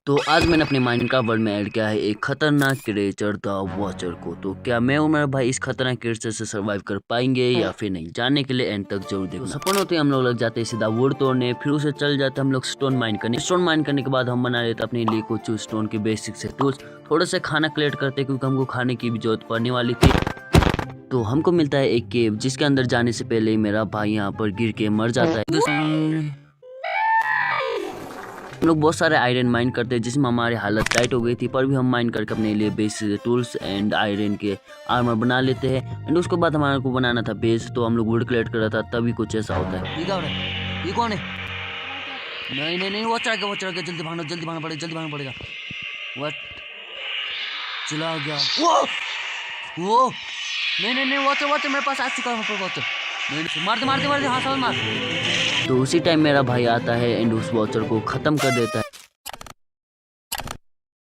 तो आज मैंने अपने माइनक्राफ्ट वर्ल्ड में ऐड किया है एक खतरनाक क्रिएचर द वॉचर को। तो क्या मैं और मेरा भाई इस खतरनाक क्रिएचर से सरवाइव कर पाएंगे या फिर नहीं, जानने के लिए एंड तक जरूर देखना। तो सपन होते हम लोग लग जाते हैं सीधा वुड तोड़ने, फिर उसे चल जाते हम लोग स्टोन माइन करने। स्टोन माइन करने के बाद हम बना लेते अपने लिए कुछ स्टोन के बेसिक से टूल्स, थोड़ा सा खाना कलेक्ट करते क्योंकि हमको खाने की भी जरूरत पड़ने वाली थी। तो हमको मिलता है एक केव जिसके अंदर जाने से पहले मेरा भाई यहाँ पर गिर के मर जाता है। हम लोग बहुत सारे आयरन माइन करते हैं जिसमें हमारी हालत टाइट हो गई थी, पर भी हम माइन करके अपने लिए बेसिक टूल्स एंड आयरन के आर्मर बना लेते हैं। एंड उसके बाद हमारे को बनाना था बेस, तो हम लोग वुड कलेक्ट कर रहा था, तभी कुछ ऐसा होता है। ये कौन है? नहीं नहीं नहीं, वो चढ़ गया, जल्दी भागना पड़ेगा। व्हाट, चला गया वो नहीं, वाटर मेरे पास आ चुका है वाटर। मार दे, हाँ साल मार। तो उसी टाइम मेरा भाई आता है एंड उस वॉचर को खत्म कर देता है।